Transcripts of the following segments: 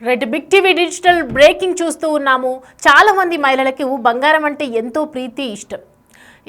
Right, big TV digital breaking చూస్తూ ఉన్నాము. చాలా మంది మహిళలకు బంగారం అంటే ఎంతో ప్రీతి, ఇష్టం.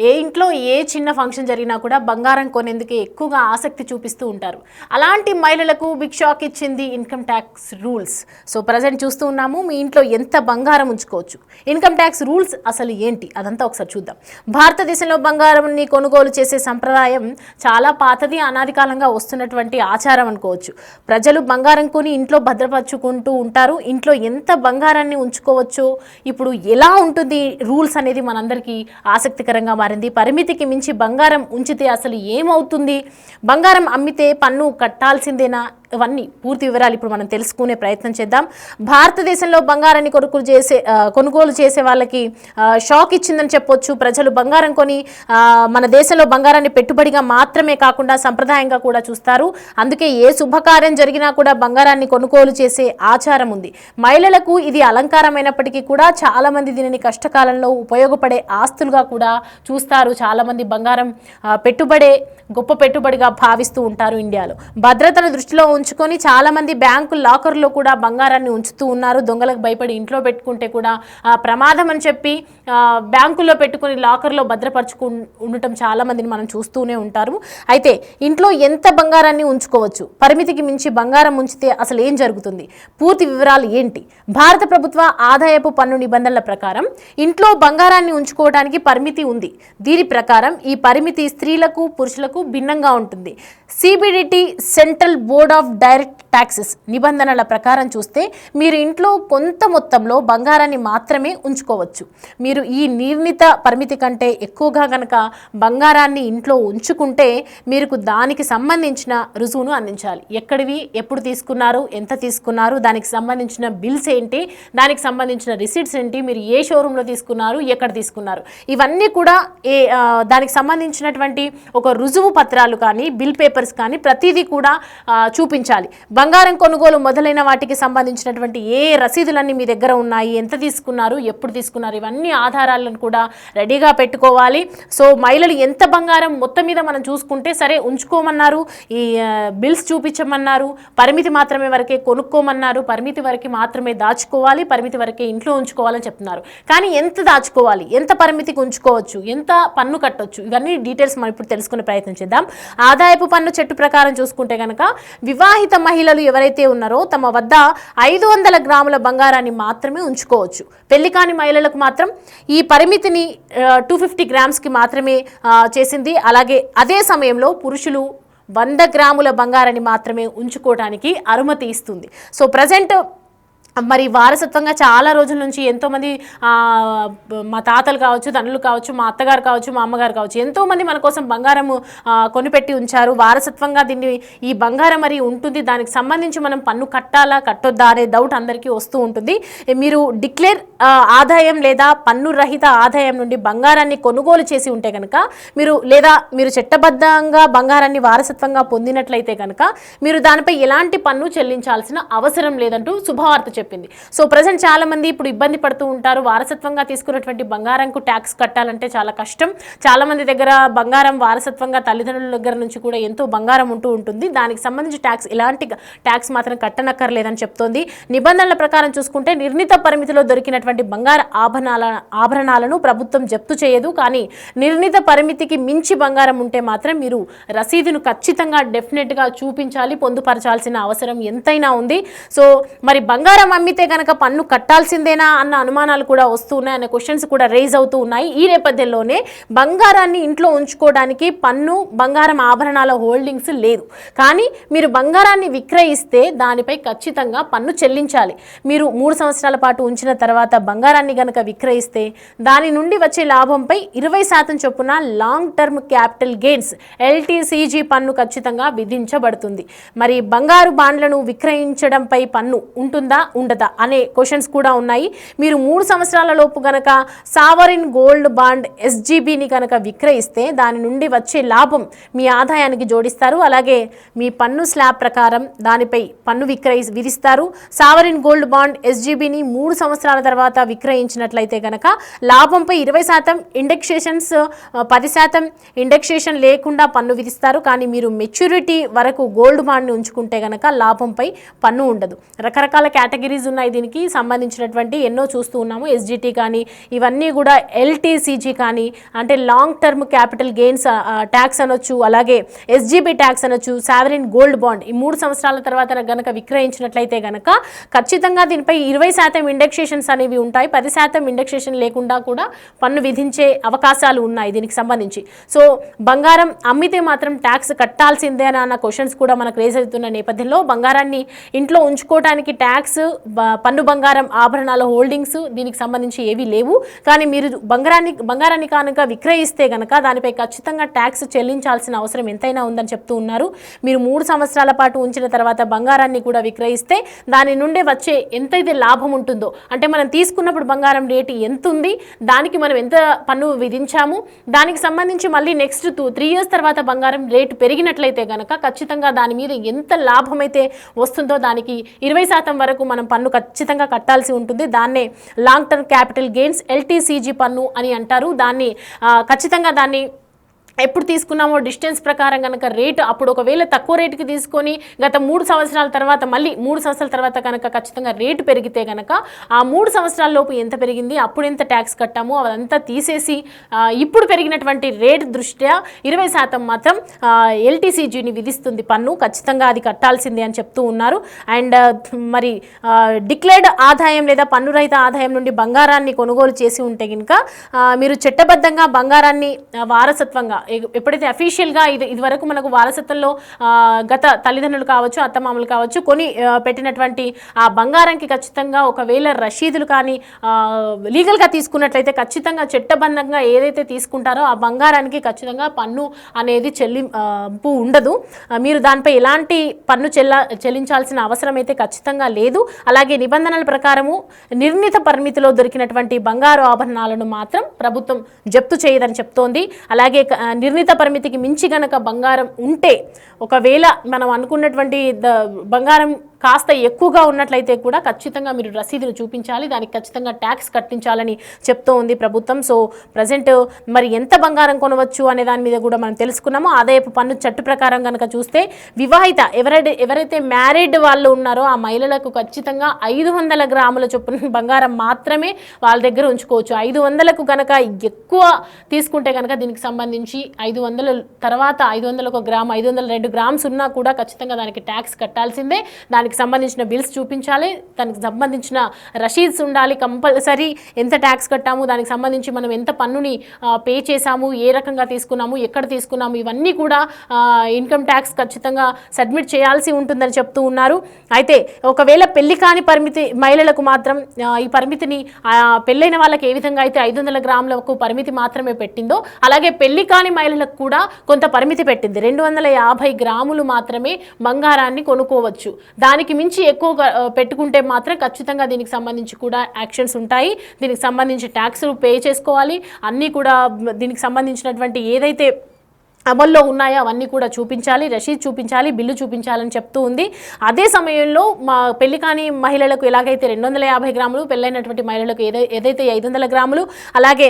ఏ ఇంట్లో ఏ చిన్న ఫంక్షన్ జరిగినా కూడా బంగారం కొనేందుకు ఎక్కువగా ఆసక్తి చూపిస్తూ ఉంటారు. అలాంటి మహిళలకు బిగ్ షాక్ ఇచ్చింది income tax rules. So present చూస్తూ ఉన్నాము, మీ ఇంట్లో ఎంత బంగారం ఉంచుకోవచ్చు, ఇన్కమ్ ట్యాక్స్ రూల్స్ అసలు ఏంటి, అదంతా ఒకసారి చూద్దాం. భారతదేశంలో బంగారంని కొనుగోలు చేసే సంప్రదాయం చాలా పాతది, అనాది కాలంగా వస్తున్నటువంటి ఆచారం అనుకోవచ్చు. ప్రజలు బంగారం కొని ఇంట్లో భద్రపరుచుకుంటూ ఉంటారు. ఇంట్లో ఎంత బంగారాన్ని ఉంచుకోవచ్చో, ఇప్పుడు ఎలా ఉంటుంది రూల్స్ అనేది మనందరికీ ఆసక్తికరంగా మారింది. పరిమితికి మించి బంగారం ఉంచితే అసలు ఏమవుతుంది, బంగారం అమ్మితే పన్ను కట్టాల్సిందేనా, ఇవన్నీ పూర్తి వివరాలు ఇప్పుడు మనం తెలుసుకునే ప్రయత్నం చేద్దాం. భారతదేశంలో బంగారాన్ని కొనుగోలు చేసే వాళ్ళకి షాక్ ఇచ్చిందని చెప్పొచ్చు. ప్రజలు బంగారం కొని మన దేశంలో బంగారాన్ని పెట్టుబడిగా మాత్రమే కాకుండా సంప్రదాయంగా కూడా చూస్తారు. అందుకే ఏ శుభకార్యం జరిగినా కూడా బంగారాన్ని కొనుగోలు చేసే ఆచారం ఉంది. మహిళలకు ఇది అలంకారమైనప్పటికీ కూడా చాలామంది దీనిని కష్టకాలంలో ఉపయోగపడే ఆస్తులుగా కూడా చూస్తారు. చాలామంది బంగారం గొప్ప పెట్టుబడిగా భావిస్తూ ఉంటారు. ఇండియాలో భద్రతను దృష్టిలో ఉంచుకొని చాలామంది బ్యాంకు లాకర్లో కూడా బంగారాన్ని ఉంచుతూ ఉన్నారు. దొంగలకు భయపడి ఇంట్లో పెట్టుకుంటే కూడా ప్రమాదం అని చెప్పి బ్యాంకుల్లో పెట్టుకుని లాకర్లో ఉండటం చాలామందిని మనం చూస్తూనే ఉంటారు. అయితే ఇంట్లో ఎంత బంగారాన్ని ఉంచుకోవచ్చు, పరిమితికి మించి బంగారం ఉంచితే అసలు ఏం జరుగుతుంది, పూర్తి వివరాలు ఏంటి? భారత ప్రభుత్వ ఆదాయపు పన్ను నిబంధనల ప్రకారం ఇంట్లో బంగారాన్ని ఉంచుకోవడానికి పరిమితి ఉంది. దీని ప్రకారం ఈ పరిమితి స్త్రీలకు పురుషులకు భిన్నంగా ఉంటుంది. CBDT central board of direct taxes నిబంధనల ప్రకారం చూస్తే మీరు ఇంట్లో కొంత మొత్తంలో బంగారాన్ని మాత్రమే ఉంచుకోవచ్చు. మీరు ఈ నిర్ణీత పరిమితి కంటే ఎక్కువగా కనుక బంగారాన్ని ఇంట్లో ఉంచుకుంటే మీరు దానికి సంబంధించిన రుజువును అందించాలి. ఎక్కడివి, ఎప్పుడు తీసుకున్నారు, ఎంత తీసుకున్నారు, దానికి సంబంధించిన బిల్స్ ఏంటి, దానికి సంబంధించిన రిసీట్స్ ఏంటి, మీరు ఏ షోరూంలో తీసుకున్నారు, ఎక్కడ తీసుకున్నారు, ఇవన్నీ కూడా దానికి సంబంధించినటువంటి ఒక రుజువు పత్రాలు కానీ బిల్ పేపర్స్ కానీ ప్రతిదీ కూడా చూపించాలి. బంగారం కొనుగోలు మొదలైన వాటికి సంబంధించినటువంటి ఏ రసీదులన్నీ మీ దగ్గర ఉన్నాయి, ఎంత తీసుకున్నారు, ఎప్పుడు తీసుకున్నారు, ఇవన్నీ ఆధారాలను కూడా రెడీగా పెట్టుకోవాలి. సో మహిళలు ఎంత బంగారం మొత్తం మీద మనం చూసుకుంటే సరే ఉంచుకోమన్నారు, ఈ బిల్స్ చూపించమన్నారు, పరిమితి మాత్రమే వరకే కొనుక్కోమన్నారు, పరిమితి వరకు మాత్రమే దాచుకోవాలి, పరిమితి వరకే ఇంట్లో ఉంచుకోవాలని చెప్తున్నారు. కానీ ఎంత దాచుకోవాలి, ఎంత పరిమితికి ఉంచుకోవచ్చు, ఎంత పన్ను కట్టొచ్చు, ఇవన్నీ డీటెయిల్స్ మనం ఇప్పుడు తెలుసుకునే ప్రయత్నం చేద్దాం. ఆదాయపు పన్ను చట్ట ప్రకారం చూసుకుంటే కనుక వివాహిత మహిళలు ఎవరైతే ఉన్నారో తమ వద్ద 500 గ్రాముల బంగారాన్ని మాత్రమే ఉంచుకోవచ్చు. పెళ్లి కాని మహిళలకు మాత్రం ఈ పరిమితిని 250 గ్రామ్స్కి మాత్రమే చేసింది. అలాగే అదే సమయంలో పురుషులు 100 గ్రాముల బంగారాన్ని మాత్రమే ఉంచుకోవడానికి అనుమతి ఇస్తుంది. సో ప్రజెంట్ మరి వారసత్వంగా చాలా రోజుల నుంచి ఎంతోమంది మా తాతలు కావచ్చు, తండ్రులు కావచ్చు, మా అత్తగారు కావచ్చు, మా అమ్మగారు కావచ్చు, ఎంతోమంది మన కోసం బంగారము కొనిపెట్టి ఉంచారు. వారసత్వంగా దీన్ని ఈ బంగారం మరి ఉంటుంది, దానికి సంబంధించి మనం పన్ను కట్టాలా కట్టొద్దా అనే డౌట్ అందరికీ వస్తూ ఉంటుంది. మీరు డిక్లేర్ ఆదాయం లేదా పన్ను రహిత ఆదాయం నుండి బంగారాన్ని కొనుగోలు చేసి ఉంటే కనుక మీరు చట్టబద్ధంగా బంగారాన్ని వారసత్వంగా పొందినట్లయితే కనుక మీరు దానిపై ఎలాంటి పన్ను చెల్లించాల్సిన అవసరం లేదంటూ శుభవార్త చెప్పింది. సో ప్రజెంట్ చాలా మంది ఇప్పుడు ఇబ్బంది పడుతూ ఉంటారు. వారసత్వంగా తీసుకున్నటువంటి బంగారంకు ట్యాక్స్ కట్టాలంటే చాలా కష్టం. చాలా మంది దగ్గర బంగారం వారసత్వంగా తల్లిదండ్రుల దగ్గర నుంచి కూడా ఎంతో బంగారం ఉంటూ ఉంటుంది. దానికి సంబంధించి ఎలాంటి ట్యాక్స్ మాత్రం కట్టనక్కర్లేదని చెప్తోంది. నిబంధనల ప్రకారం చూసుకుంటే నిర్ణీత పరిమితిలో దొరికినటువంటి బంగార ఆభరణాలను ప్రభుత్వం జప్తు చేయదు. కానీ నిర్ణీత పరిమితికి మించి బంగారం ఉంటే మాత్రం మీరు రసీదును ఖచ్చితంగా డెఫినెట్గా చూపించాలి, పొందుపరచాల్సిన అవసరం ఎంతైనా ఉంది. సో మరి బంగారం అమ్మితే కనుక పన్ను కట్టాల్సిందేనా అన్న అనుమానాలు కూడా వస్తున్నాయి, అనే క్వశ్చన్స్ కూడా రేజ్ అవుతూ ఉన్నాయి. ఈ నేపథ్యంలోనే బంగారాన్ని ఇంట్లో ఉంచుకోవడానికి పన్ను, బంగారం ఆభరణాల హోల్డింగ్స్ లేదు. కానీ మీరు బంగారాన్ని విక్రయిస్తే దానిపై ఖచ్చితంగా పన్ను చెల్లించాలి. మీరు 3 సంవత్సరాల పాటు ఉంచిన తర్వాత బంగారాన్ని కనుక విక్రయిస్తే దాని నుండి వచ్చే లాభంపై 20% చొప్పున long term capital gains LTCG పన్ను ఖచ్చితంగా విధించబడుతుంది. మరి బంగారు బాండ్లను విక్రయించడంపై పన్ను ఉంటుందా ఉండదా అనే క్వశ్చన్స్ కూడా ఉన్నాయి. మీరు 3 సంవత్సరాల లోపు గనక సావరిన్ గోల్డ్ బాండ్ SGBని కనుక విక్రయిస్తే దాని నుండి వచ్చే లాభం మీ ఆదాయానికి జోడిస్తారు. అలాగే మీ పన్ను స్లాబ్ ప్రకారం దానిపై పన్ను విధిస్తారు. సావరిన్ గోల్డ్ బాండ్ SGBని 3 సంవత్సరాల తర్వాత విక్రయించినట్లయితే కనుక లాభంపై 20% ఇండెక్సేషన్స్ 10% ఇండెక్సేషన్ లేకుండా పన్ను విధిస్తారు. కానీ మీరు మెచ్యూరిటీ వరకు గోల్డ్ బాండ్ని ఉంచుకుంటే కనుక లాభంపై పన్ను ఉండదు. రకరకాల కేటగిరీస్ కేటగిరీస్ ఉన్నాయి దీనికి సంబంధించినటువంటి, ఎన్నో చూస్తూ ఉన్నాము. ఎస్జిటి కానీ ఇవన్నీ కూడా ఎల్టీసీజీ కానీ అంటే long term capital gains tax అనొచ్చు, అలాగే ఎస్జీబీ ట్యాక్స్ అనొచ్చు, సావరిన్ గోల్డ్ బాండ్. ఈ 3 సంవత్సరాల తర్వాత గనక విక్రయించినట్లయితే గనక ఖచ్చితంగా దీనిపై 20% ఇండెక్సేషన్స్ అనేవి ఉంటాయి. 10% ఇండెక్సేషన్ లేకుండా కూడా పన్ను విధించే అవకాశాలు ఉన్నాయి దీనికి సంబంధించి. సో బంగారం అమ్మితే మాత్రం ట్యాక్స్ కట్టాల్సిందే అన్న క్వశ్చన్స్ కూడా మనకు రేజ్ అవుతున్న నేపథ్యంలో బంగారాన్ని ఇంట్లో ఉంచుకోవడానికి ట్యాక్స్, పన్ను బంగారం ఆభరణాల హోల్డింగ్స్ దీనికి సంబంధించి ఏవీ లేవు. కానీ మీరు బంగారాన్ని కనుక విక్రయిస్తే కనుక దానిపై ఖచ్చితంగా ట్యాక్స్ చెల్లించాల్సిన అవసరం ఎంతైనా ఉందని చెప్తూ ఉన్నారు. మీరు 3 సంవత్సరాల పాటు ఉంచిన తర్వాత బంగారాన్ని కూడా విక్రయిస్తే దాని నుండి వచ్చే ఎంతైతే లాభం ఉంటుందో, అంటే మనం తీసుకున్నప్పుడు బంగారం రేటు ఎంత ఉంది, దానికి మనం ఎంత పన్ను విధించాము, దానికి సంబంధించి మళ్ళీ నెక్స్ట్ 3 ఇయర్స్ తర్వాత బంగారం రేటు పెరిగినట్లయితే కనుక ఖచ్చితంగా దాని మీద ఎంత లాభం అయితే వస్తుందో దానికి 20% వరకు మనం పన్ను ఖచ్చితంగా కట్టాల్సి ఉంటుంది. దాన్నే long term capital gains LTCG పన్ను అని అంటారు. దాన్ని ఖచ్చితంగా దాన్ని ఎప్పుడు తీసుకున్నామో డిస్టెన్స్ ప్రకారం కనుక రేటు, అప్పుడు ఒకవేళ తక్కువ రేటుకి తీసుకొని గత 3 సంవత్సరాల తర్వాత మళ్ళీ 3 సంవత్సరాల తర్వాత కనుక ఖచ్చితంగా రేటు పెరిగితే కనుక ఆ 3 సంవత్సరాల లోపు ఎంత పెరిగింది, అప్పుడు ఎంత ట్యాక్స్ కట్టామో అదంతా తీసేసి ఇప్పుడు పెరిగినటువంటి రేటు దృష్ట్యా 20% మాత్రం ఎల్టీసీజీని విధిస్తుంది పన్ను. ఖచ్చితంగా అది కట్టాల్సిందే అని చెప్తూ ఉన్నారు. అండ్ మరి డిక్లేర్డ్ ఆదాయం లేదా పన్ను రహిత ఆదాయం నుండి బంగారాన్ని కొనుగోలు చేసి ఉంటే కనుక మీరు చట్టబద్ధంగా బంగారాన్ని వారసత్వంగా, ఎప్పుడైతే అఫీషియల్గా ఇది వరకు మనకు వారసత్వంలో గత తల్లిదండ్రులు కావచ్చు, అత్తమామలు కావచ్చు కొని పెట్టినటువంటి ఆ బంగారానికి ఖచ్చితంగా ఒకవేళ రసీదులు కానీ లీగల్గా తీసుకున్నట్లయితే ఖచ్చితంగా చట్టబద్ధంగా ఏదైతే తీసుకుంటారో ఆ బంగారానికి ఖచ్చితంగా పన్ను అనేది చెల్లింపు ఉండదు. మీరు దానిపై ఎలాంటి పన్ను చెల్లించాల్సిన అవసరం అయితే ఖచ్చితంగా లేదు. అలాగే నిబంధనల ప్రకారము నిర్ణీత పరిమితిలో దొరికినటువంటి బంగారు ఆభరణాలను మాత్రం ప్రభుత్వం జప్తు చేయదని చెప్తోంది. అలాగే నిర్ణీత పరిమితికి మించి గనక బంగారం ఉంటే, ఒకవేళ మనం అనుకున్నటువంటి బంగారం కాస్త ఎక్కువగా ఉన్నట్లయితే కూడా ఖచ్చితంగా మీరు రసీదులు చూపించాలి, దానికి ఖచ్చితంగా ట్యాక్స్ కట్టించాలని చెప్తూ ఉంది ప్రభుత్వం. సో ప్రజెంట్ మరి ఎంత బంగారం కొనవచ్చు అనే దాని మీద కూడా మనం తెలుసుకున్నాము. ఆదాయపు పన్ను చట్ట ప్రకారం కనుక చూస్తే వివాహిత ఎవరైతే మ్యారీడ్ వాళ్ళు ఉన్నారో ఆ మహిళలకు ఖచ్చితంగా 500 గ్రాముల చొప్పున బంగారం మాత్రమే వాళ్ళ దగ్గర ఉంచుకోవచ్చు. 500కు కనుక ఎక్కువ తీసుకుంటే కనుక దీనికి సంబంధించి 500 తర్వాత 500 గ్రామ్, 502 గ్రామ్స్ ఉన్నా కూడా ఖచ్చితంగా దానికి ట్యాక్స్ కట్టాల్సిందే. దానికి సంబంధించిన బిల్స్ చూపించాలి, దానికి సంబంధించిన రసీద్స్ ఉండాలి కంపల్సరీ. ఎంత ట్యాక్స్ కట్టాము, దానికి సంబంధించి మనం ఎంత పన్నుని పే చేసాము, ఏ రకంగా తీసుకున్నాము, ఎక్కడ తీసుకున్నాము, ఇవన్నీ కూడా ఇన్కమ్ ట్యాక్స్ ఖచ్చితంగా సబ్మిట్ చేయాల్సి ఉంటుందని చెప్తూ ఉన్నారు. అయితే ఒకవేళ పెళ్లి కాని మహిళలకు మాత్రం ఈ పరిమితిని పెళ్ళైన వాళ్ళకి ఏ విధంగా అయితే 500 గ్రాములకు పరిమితి మాత్రమే పెట్టిందో, అలాగే పెళ్లి కాని మహిళలకు కూడా కొంత పరిమితి పెట్టింది. 250 గ్రాములు మాత్రమే బంగారాన్ని కొనుక్కోవచ్చు. దానికి మించి ఎక్కువ పెట్టుకుంటే మాత్రం ఖచ్చితంగా దీనికి సంబంధించి కూడా యాక్షన్స్ ఉంటాయి. దీనికి సంబంధించి ట్యాక్స్ పే చేసుకోవాలి. అన్నీ కూడా దీనికి సంబంధించినటువంటి ఏదైతే అమల్లో ఉన్నాయో అవన్నీ కూడా చూపించాలి, రసీద్ చూపించాలి, బిల్లు చూపించాలని చెప్తూ ఉంది. అదే సమయంలో పెళ్లి కాని మహిళలకు ఎలాగైతే 250 గ్రాములు, పెళ్ళైనటువంటి మహిళలకు ఏదైతే 500 గ్రాములు, అలాగే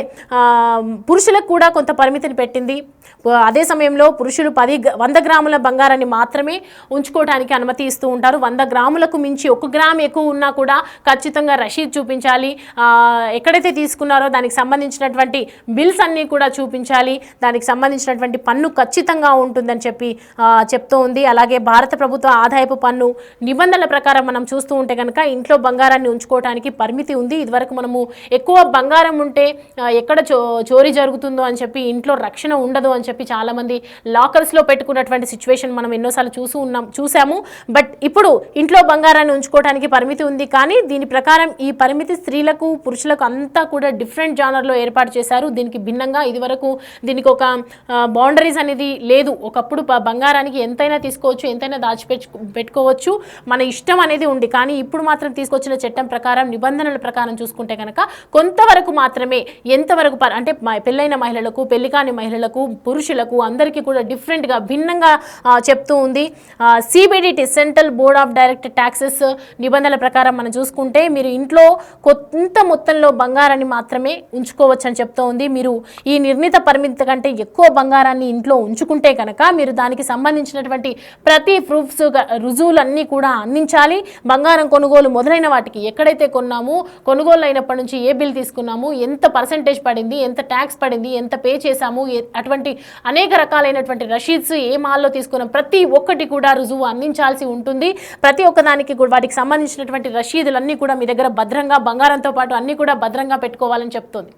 పురుషులకు కూడా కొంత పరిమితిని పెట్టింది. అదే సమయంలో పురుషులు 100 గ్రాముల బంగారాన్ని మాత్రమే ఉంచుకోవడానికి అనుమతి ఇస్తూ ఉంటారు. 100 గ్రాములకు మించి 1 గ్రామ్ ఎక్కువ ఉన్నా కూడా ఖచ్చితంగా రసీద్ చూపించాలి. ఎక్కడైతే తీసుకున్నారో దానికి సంబంధించినటువంటి బిల్స్ అన్నీ కూడా చూపించాలి. దానికి సంబంధించినటువంటి పన్ను ఖచ్చితంగా ఉంటుందని చెప్తూ ఉంది. అలాగే భారత ప్రభుత్వ ఆదాయపు పన్ను నిబంధనల ప్రకారం మనం చూస్తూ ఉంటే కనుక ఇంట్లో బంగారాన్ని ఉంచుకోవడానికి పరిమితి ఉంది. ఇదివరకు మనము ఎక్కువ బంగారం ఉంటే ఎక్కడ చోరీ జరుగుతుందో అని చెప్పి, ఇంట్లో రక్షణ ఉండదు అని చెప్పి చాలామంది లాకర్స్లో పెట్టుకున్నటువంటి సిచ్యువేషన్ మనం ఎన్నోసార్లు చూసాము. బట్ ఇప్పుడు ఇంట్లో బంగారాన్ని ఉంచుకోవడానికి పరిమితి ఉంది. కానీ దీని ప్రకారం ఈ పరిమితి స్త్రీలకు, పురుషులకు అంతా కూడా డిఫరెంట్ జానర్లో ఏర్పాటు చేశారు. దీనికి భిన్నంగా ఇదివరకు దీనికి ఒక బౌండరీస్ అనేది లేదు. ఒకప్పుడు బంగారానికి ఎంతైనా తీసుకోవచ్చు, ఎంతైనా పెట్టుకోవచ్చు, మన ఇష్టం అనేది ఉంది. కానీ ఇప్పుడు మాత్రం తీసుకొచ్చిన చట్టం ప్రకారం, నిబంధనల ప్రకారం చూసుకుంటే కనుక కొంతవరకు మాత్రమే, ఎంతవరకు అంటే పెళ్ళైన మహిళలకు, పెళ్లి కాని మహిళలకు, పురుషులకు అందరికీ కూడా డిఫరెంట్గా భిన్నంగా చెప్తూ ఉంది. CBDT central board of direct taxes నిబంధనల ప్రకారం మనం చూసుకుంటే మీరు ఇంట్లో కొంత మొత్తంలో బంగారాన్ని మాత్రమే ఉంచుకోవచ్చు అని చెప్తూ ఉంది. మీరు ఈ నిర్ణీత పరిమితి కంటే ఎక్కువ బంగారాన్ని ఇంట్లో ఇంట్లో ఉంచుకుంటే కనుక మీరు దానికి సంబంధించినటువంటి ప్రతి ప్రూఫ్స్ రుజువులన్నీ కూడా అందించాలి. బంగారం కొనుగోలు మొదలైన వాటికి ఎక్కడైతే కొన్నాము, కొనుగోలు అయినప్పటి నుంచి ఏ బిల్ తీసుకున్నాము, ఎంత పర్సెంటేజ్ పడింది, ఎంత ట్యాక్స్ పడింది, ఎంత పే చేశాము, అటువంటి అనేక రకాలైనటువంటి రషీద్స్ ఏ మాల్లో తీసుకున్నాం ప్రతి ఒక్కటి కూడా రుజువు అందించాల్సి ఉంటుంది. ప్రతి ఒక్కదానికి వాటికి సంబంధించినటువంటి రషీదులన్నీ కూడా మీ దగ్గర భద్రంగా బంగారంతో పాటు అన్ని కూడా భద్రంగా పెట్టుకోవాలని చెప్తోంది.